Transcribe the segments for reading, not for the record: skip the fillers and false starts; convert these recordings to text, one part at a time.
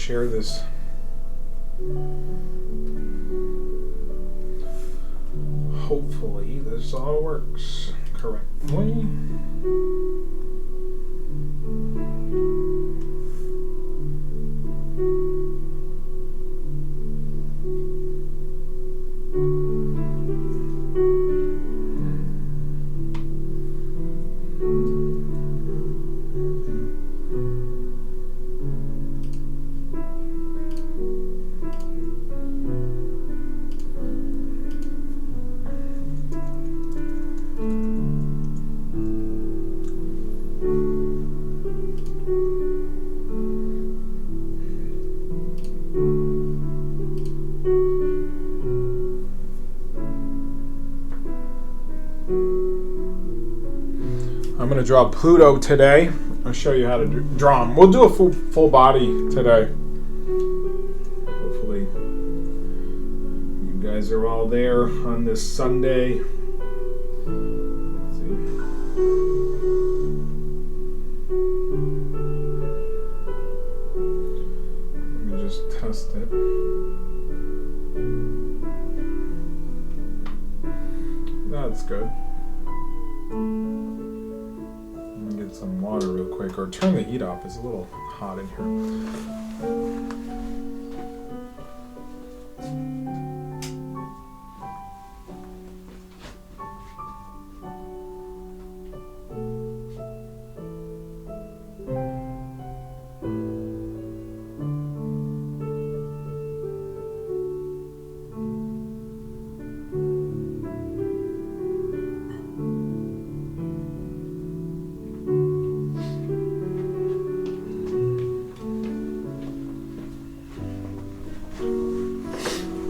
share this. Hopefully this all works correctly. I'm going to draw Pluto today. I'll show you how to draw him. We'll do a full body today. Hopefully you guys are all there on this Sunday. Let's see. Let me just test it. That's good. Some water real quick, or turn the heat off. It's a little hot in here.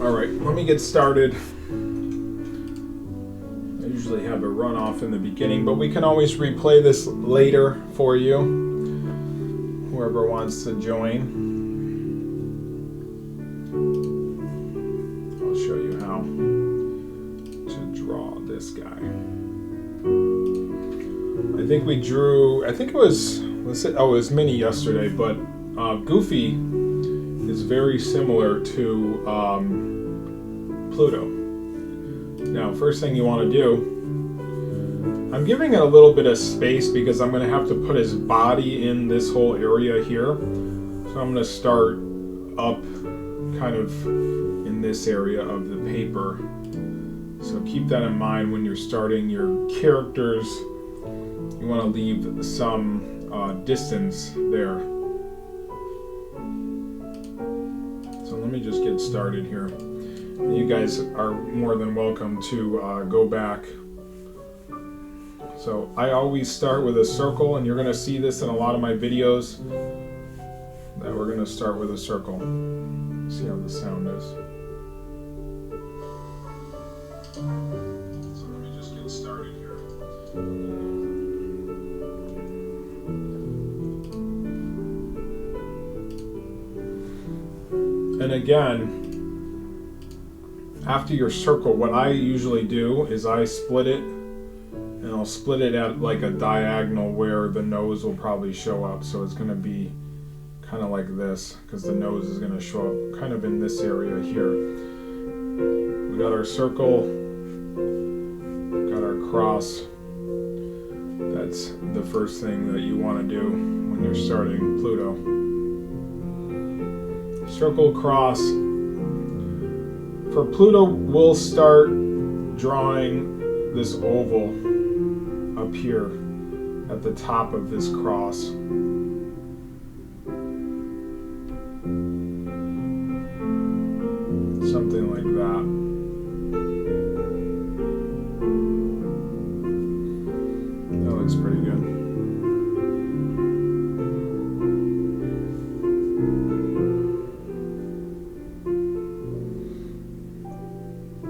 Alright, let me get started. I usually have a runoff in the beginning, but we can always replay this later for you. Whoever wants to join. I'll show you how to draw this guy. I think we drew, it was Mini yesterday, but Goofy is very similar to Pluto. Now, first thing you want to do, I'm giving it a little bit of space because I'm going to have to put his body in this whole area here. So I'm going to start up kind of in this area of the paper. So keep that in mind when you're starting your characters. You want to leave some distance there. So let me just get started here. You guys are more than welcome to go back. So I always start with a circle, and you're going to see this in a lot of my videos, that we're going to start with a circle. See how the sound is. So let me just get started here. And again, after your circle, what I usually do is I split it, and I'll split it at like a diagonal where the nose will probably show up. So it's going to be kind of like this, because the nose is going to show up kind of in this area here. We got our circle, got our cross. That's the first thing that you want to do when you're starting Pluto. Circle, cross. For Pluto, we'll start drawing this oval up here at the top of this cross. Something like that. That looks pretty good.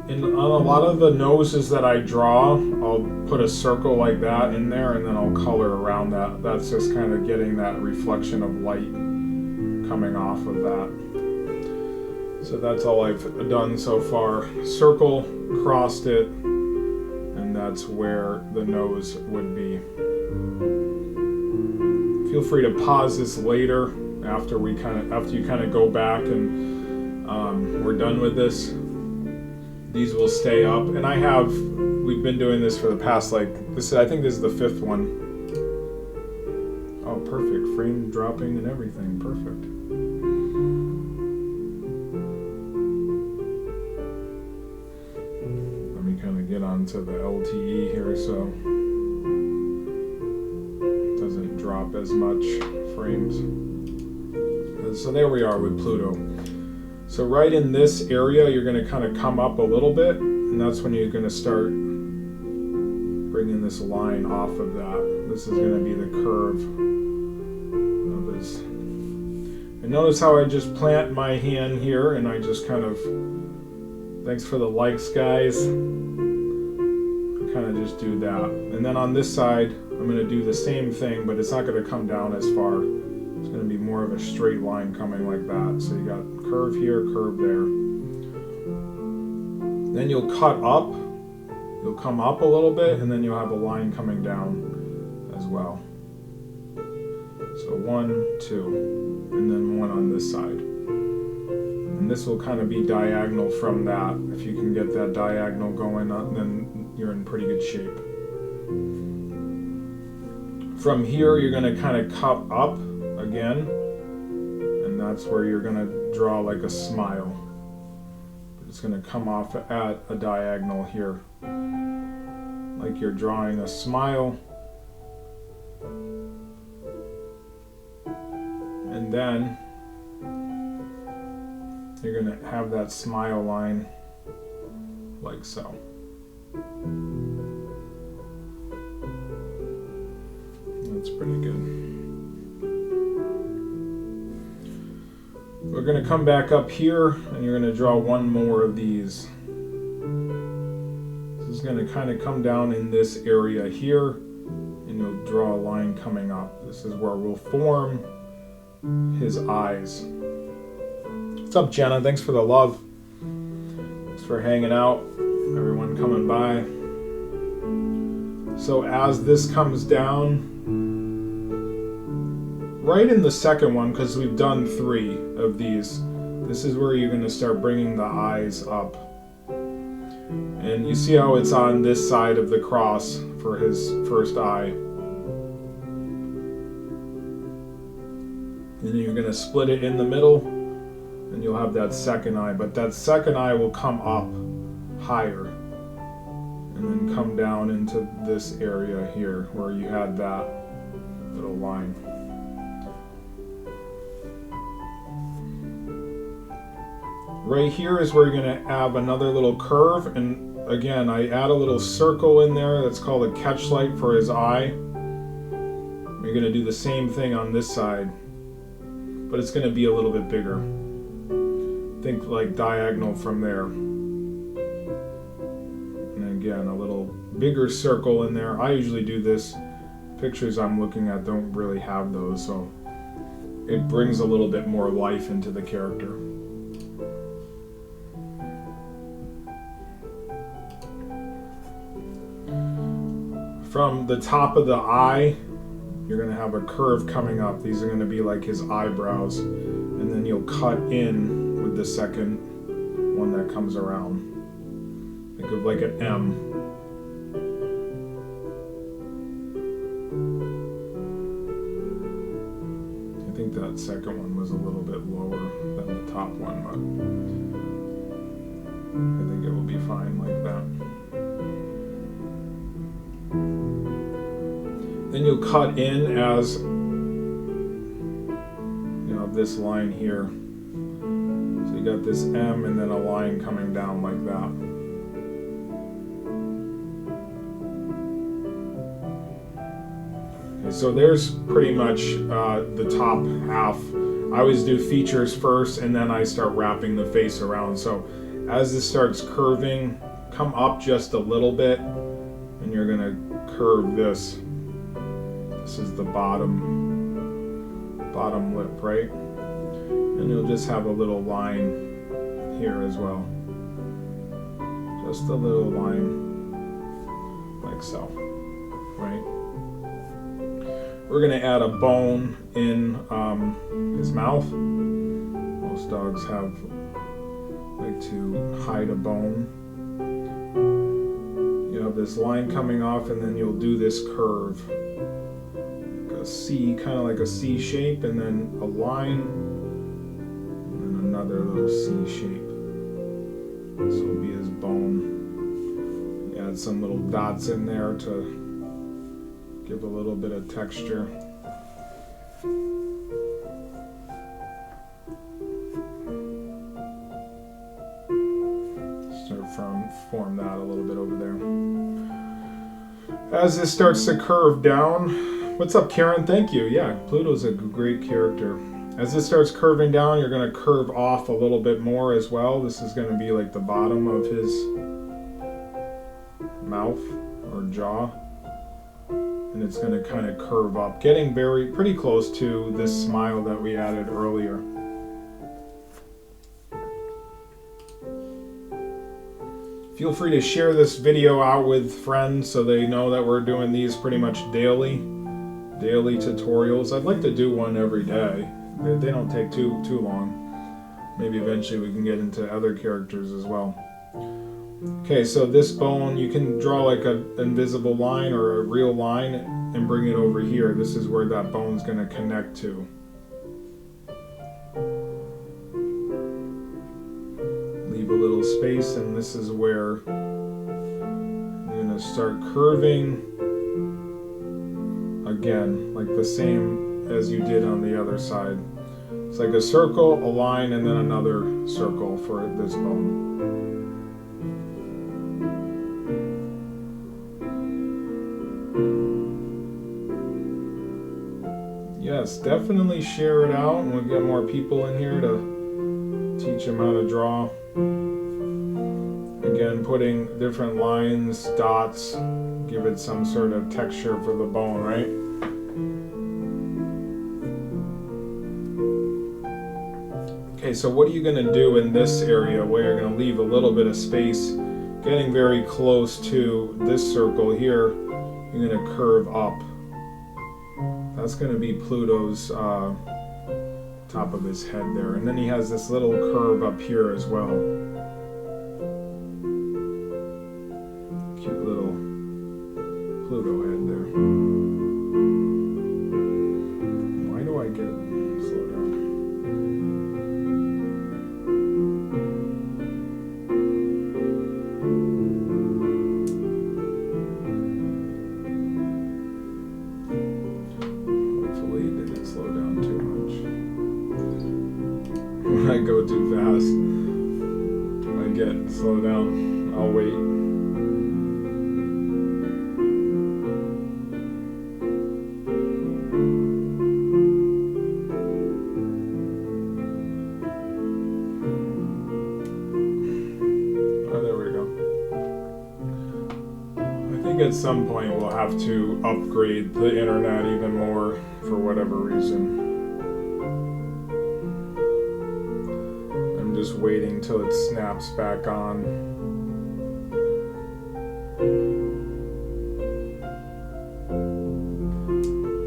And on a lot of the noses that I draw, I'll put a circle like that in there, and then I'll color around that. That's just kind of getting that reflection of light coming off of that. So that's all I've done so far. Circle, crossed it, and that's where the nose would be. Feel free to pause this later after you kind of go back and we're done with this. These will stay up, and we've been doing this for the past, I think this is the 5th one. Oh, perfect, frame dropping and everything, perfect. Let me kind of get onto the LTE here so it doesn't drop as much frames. So there we are with Pluto. So right in this area, you're going to kind of come up a little bit, and that's when you're going to start bringing this line off of that. This is going to be the curve of his. And notice how I just plant my hand here, and I just kind of, thanks for the likes, guys. I kind of just do that. And then on this side, I'm going to do the same thing, but it's not going to come down as far. It's going to be more of a straight line coming like that. So you got curve here, curve there. Then you'll cut up. You'll come up a little bit, and then you'll have a line coming down as well. So 1, 2, and then 1 on this side. And this will kind of be diagonal from that. If you can get that diagonal going, then you're in pretty good shape. From here, you're going to kind of cut up again, and that's where you're going to draw like a smile. It's going to come off at a diagonal here, like you're drawing a smile. And then you're going to have that smile line like so. That's pretty good. We're going to come back up here, and you're going to draw one more of these. This is going to kind of come down in this area here, and you'll draw a line coming up. This is where we'll form his eyes. What's up, Jenna? Thanks for the love. Thanks for hanging out. Everyone coming by. So as this comes down, right in the second one, because we've done 3 of these, this is where you're going to start bringing the eyes up. And you see how it's on this side of the cross for his first eye. And then you're going to split it in the middle, and you'll have that second eye. But that second eye will come up higher, and then come down into this area here where you had that little line. Right here is where you're going to have another little curve, and again I add a little circle in there that's called a catchlight for his eye. You're going to do the same thing on this side, but it's going to be a little bit bigger. Think like diagonal from there. And again, a little bigger circle in there. I usually do this. Pictures I'm looking at don't really have those, so it brings a little bit more life into the character. From the top of the eye, you're going to have a curve coming up. These are going to be like his eyebrows. And then you'll cut in with the second one that comes around. Think of like an M. I think that second one was a little bit lower than the top one, but I think it will be fine like that. Then you'll cut in as, you know, this line here. So you got this M and then a line coming down like that. Okay, so there's pretty much the top half. I always do features first, and then I start wrapping the face around. So as this starts curving, come up just a little bit, and you're gonna curve this. This is the bottom lip, right? And you'll just have a little line here as well. Just a little line like so, right? We're going to add a bone in his mouth. Most dogs like to hide a bone. You have this line coming off, and then you'll do this curve. Like a C, kind of like a C shape, and then a line, and then another little C shape. This will be his bone. Add some little dots in there to give a little bit of texture. Form that a little bit over there. As this starts to curve down, what's up, Karen? Thank you. Yeah, Pluto's a great character. As this starts curving down, you're going to curve off a little bit more as well. This is going to be like the bottom of his mouth or jaw, and it's going to kind of curve up, getting pretty close to this smile that we added earlier. Feel free to share this video out with friends so they know that we're doing these pretty much daily tutorials. I'd like to do one every day. They don't take too long. Maybe eventually we can get into other characters as well. Okay, so this bone, you can draw like an invisible line or a real line and bring it over here. This is where that bone's going to connect to. Leave a little space, and this is where I'm going to start curving again, like the same as you did on the other side. It's like a circle, a line, and then another circle for this bone. Yes, definitely share it out, and we'll get more people in here to teach them how to draw. Again, putting different lines, dots, give it some sort of texture for the bone, right? Okay, so what are you going to do in this area where you're going to leave a little bit of space, getting very close to this circle here? You're going to curve up. That's going to be Pluto's top of his head there. And then he has this little curve up here as well. Cute little Pluto head there. Why do I get slow down? Hopefully it didn't slow down too much. When I go too fast, I get slow down. I'll wait. At some point we'll have to upgrade the internet even more for whatever reason. I'm just waiting till it snaps back on.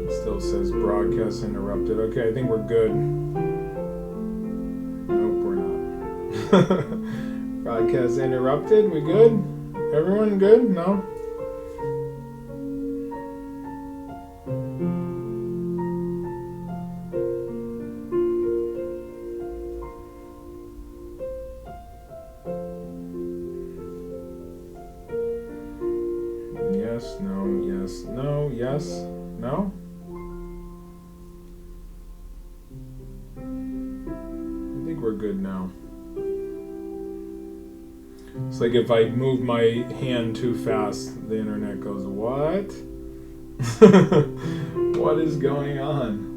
It still says broadcast interrupted. Okay, I think we're good. Nope, we're not. Broadcast interrupted, we good? Everyone good? No? Yes, no, yes, no, yes, no. I think we're good now. It's like if I move my hand too fast, the internet goes, what? What is going on?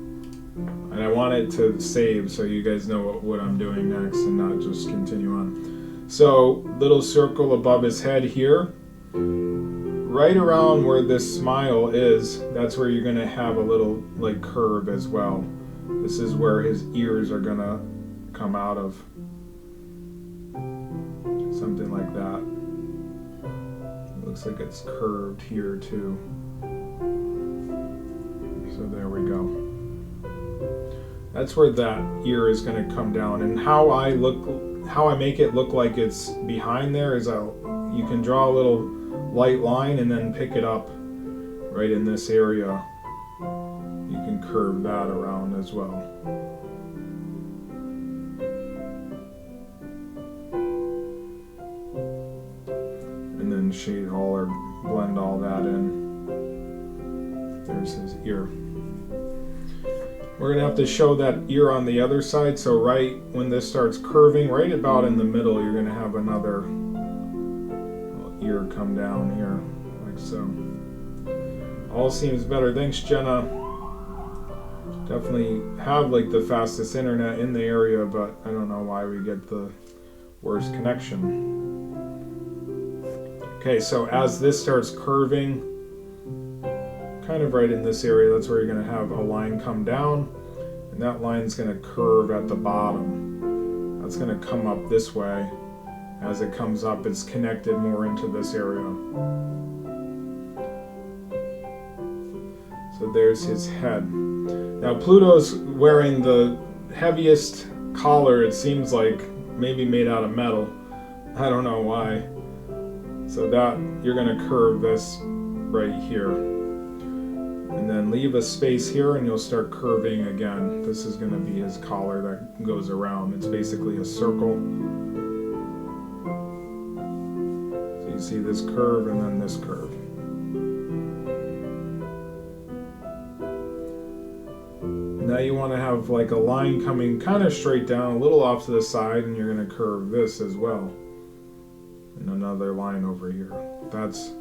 And I want it to save so you guys know what I'm doing next and not just continue on. So, little circle above his head here. Right around where this smile is, that's where you're going to have a little like curve as well. This is where his ears are going to come out of. Something like that. It looks like it's curved here too. So there we go. That's where that ear is going to come down. And how I make it look like it's behind there is you can draw a little light line and then pick it up right in this area. You can curve that around as well. And then shade all or blend all that in. There's his ear. We're going to have to show that ear on the other side, so right when this starts curving, right about in the middle, you're going to have another ear come down here, like so. All seems better. Thanks, Jenna. Definitely have like the fastest internet in the area, but I don't know why we get the worst connection. Okay, so as this starts curving, kind of right in this area, that's where you're going to have a line come down, and that line's going to curve at the bottom. That's going to come up this way. As it comes up, it's connected more into this area. So there's his head. Now Pluto's wearing the heaviest collar, it seems like, maybe made out of metal. I don't know why. So that, you're going to curve this right here. And then leave a space here and you'll start curving again. This is going to be his collar that goes around. It's basically a circle. So you see this curve and then this curve. Now you want to have like a line coming kind of straight down, a little off to the side, and you're going to curve this as well. And another line over here. That's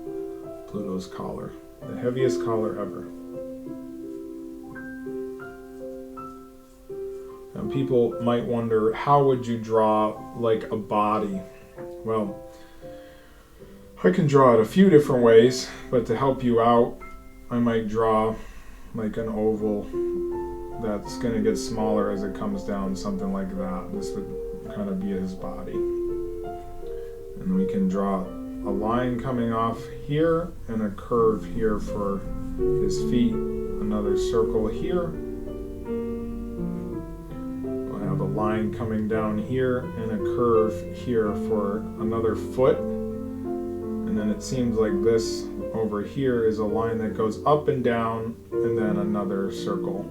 Pluto's collar. The heaviest collar ever. And people might wonder, how would you draw like a body? Well, I can draw it a few different ways, but to help you out, I might draw like an oval that's going to get smaller as it comes down, something like that. This would kind of be his body. And we can draw a line coming off here and a curve here for his feet, another circle here. We'll have a line coming down here and a curve here for another foot. And then it seems like this over here is a line that goes up and down and then another circle.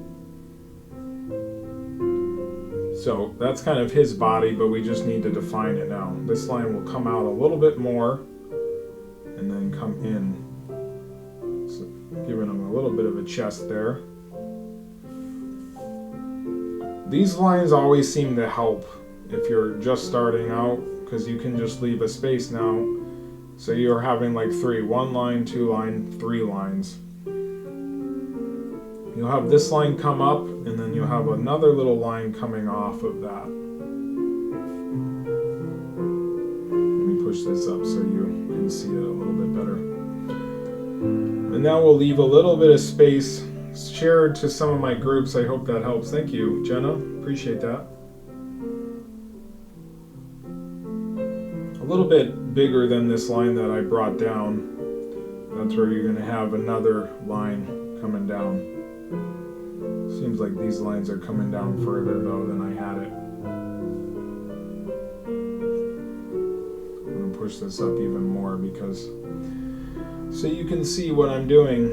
So that's kind of his body, but we just need to define it now. This line will come out a little bit more and then come in, so giving him a little bit of a chest there. These lines always seem to help if you're just starting out, because you can just leave a space now. So you're having like one line, two line, three lines. You'll have this line come up, and then you'll have another little line coming off of that. Let me push this up so you can see it a little bit better. And now we'll leave a little bit of space. Share to some of my groups. I hope that helps. Thank you, Jenna. Appreciate that. A little bit bigger than this line that I brought down. That's where you're going to have another line coming down. Seems like these lines are coming down further though than I had it. I'm going to push this up even more because so you can see what I'm doing.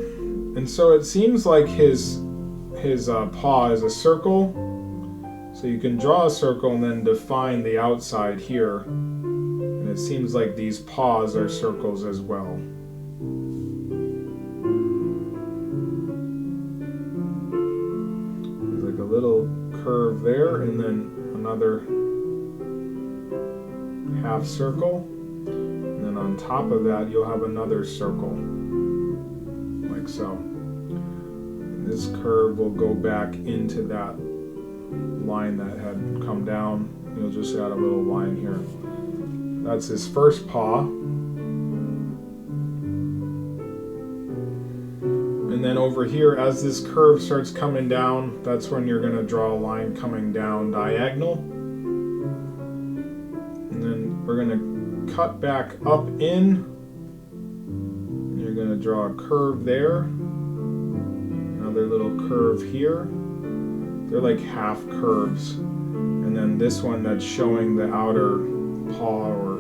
And so it seems like his paw is a circle. So you can draw a circle and then define the outside here. And it seems like these paws are circles as well. Little curve there and then another half circle, and then on top of that you'll have another circle like so. And this curve will go back into that line that had come down. You'll just add a little line here. That's his first paw. And then over here, as this curve starts coming down, that's when you're going to draw a line coming down diagonal. And then we're going to cut back up in. And you're going to draw a curve there. And Another little curve here. They're like half curves. And then this one that's showing the outer paw or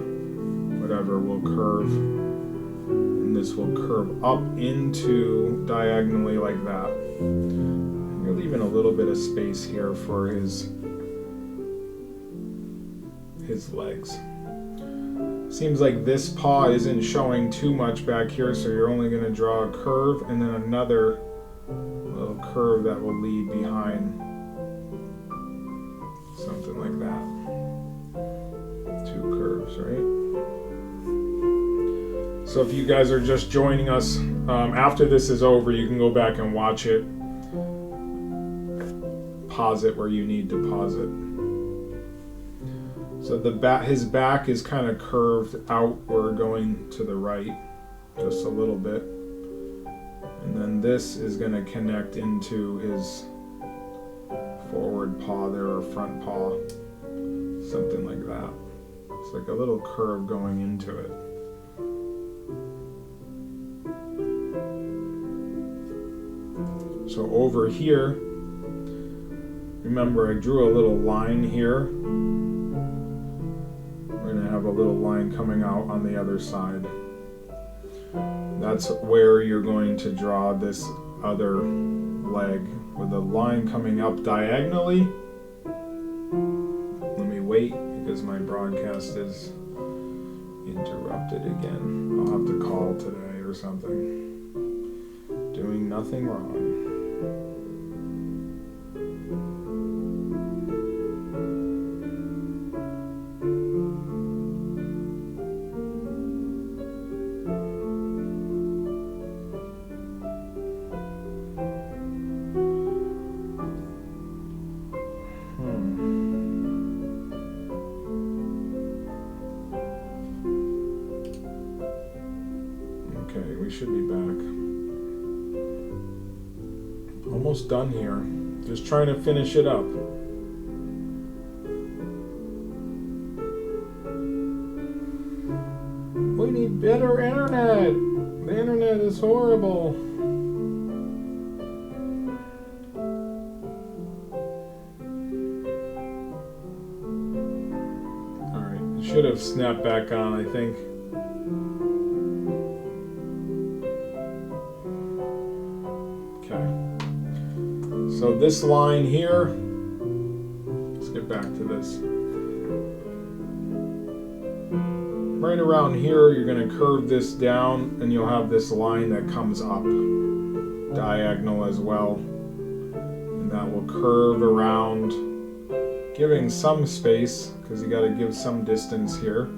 whatever will curve. And this will curve up into diagonally like that. And you're leaving a little bit of space here for his legs. Seems like this paw isn't showing too much back here, so you're only going to draw a curve and then another little curve that will lead behind. Something like that. Two curves, right? So if you guys are just joining us, after this is over, you can go back and watch it. Pause it where you need to pause it. So his back is kind of curved outward going to the right, just a little bit. And then this is going to connect into his forward paw there, or front paw, something like that. It's like a little curve going into it. So over here, remember I drew a little line here. We're going to have a little line coming out on the other side. That's where you're going to draw this other leg with a line coming up diagonally. Let me wait because my broadcast is interrupted again. I'll have to call today or something. Doing nothing wrong. Okay, we should be back. Almost done here. Just trying to finish it up. We need better internet. The internet is horrible. Alright, it should have snapped back on, I think. So this line here, let's get back to this. Right around here, you're going to curve this down and you'll have this line that comes up diagonal as well. And that will curve around, giving some space because you got to give some distance here.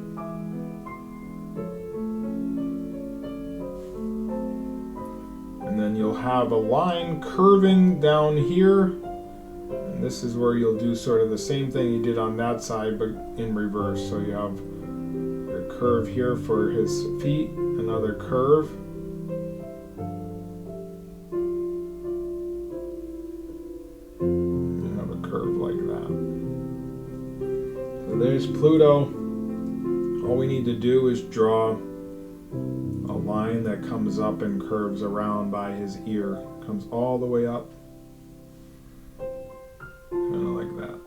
And then you'll have a line curving down here, and this is where you'll do sort of the same thing you did on that side but in reverse. So you have your curve here for his feet, another curve, and you have a curve like that. So there's Pluto. All we need to do is draw a line that comes up and curves around by his ear. Comes all the way up. Kind of like that.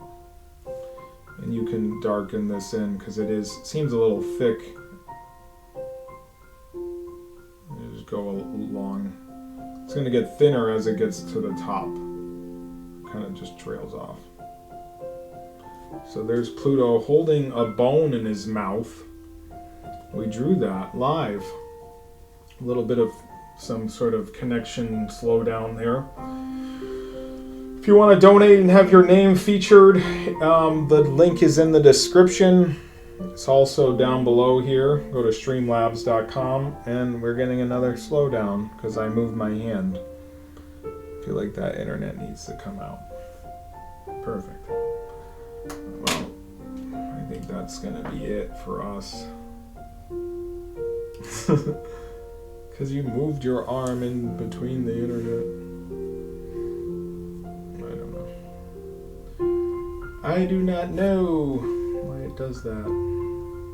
And you can darken this in because seems a little thick. You just go along. It's going to get thinner as it gets to the top. Kind of just trails off. So there's Pluto holding a bone in his mouth. We drew that live. A little bit of some sort of connection slowdown there. If you want to donate and have your name featured, the link is in the description. It's also down below here. Go to streamlabs.com, and we're getting another slowdown because I moved my hand. I feel like that internet needs to come out. Perfect. Well, I think that's going to be it for us. Because you moved your arm in between the internet. I don't know. I do not know why it does that.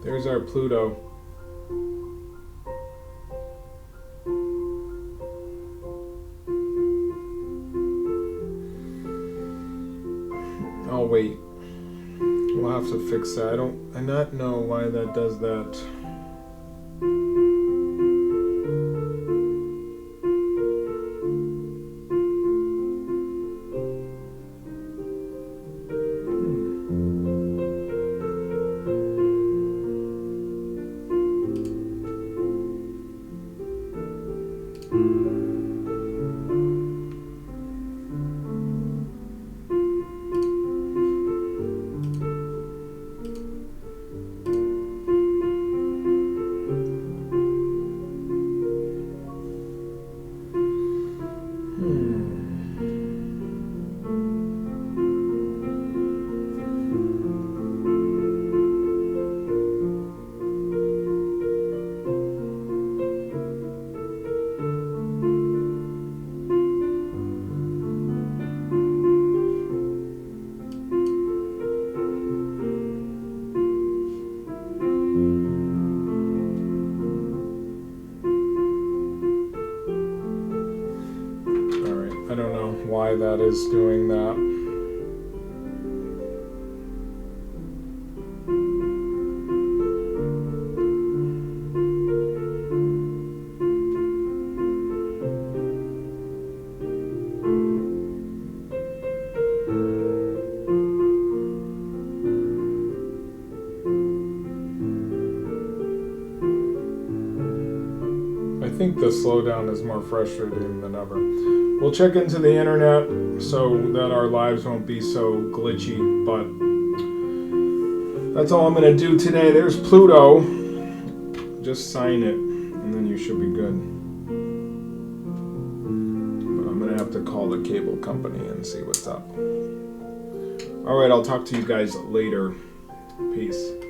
There's our Pluto. I'll wait. We'll have to fix that. I not know why that does that. I don't know why that is doing that. I think the slowdown is more frustrating than ever. We'll check into the internet so that our lives won't be so glitchy, but that's all I'm going to do today. There's Pluto. Just sign it, and then you should be good. But I'm going to have to call the cable company and see what's up. All right, I'll talk to you guys later. Peace.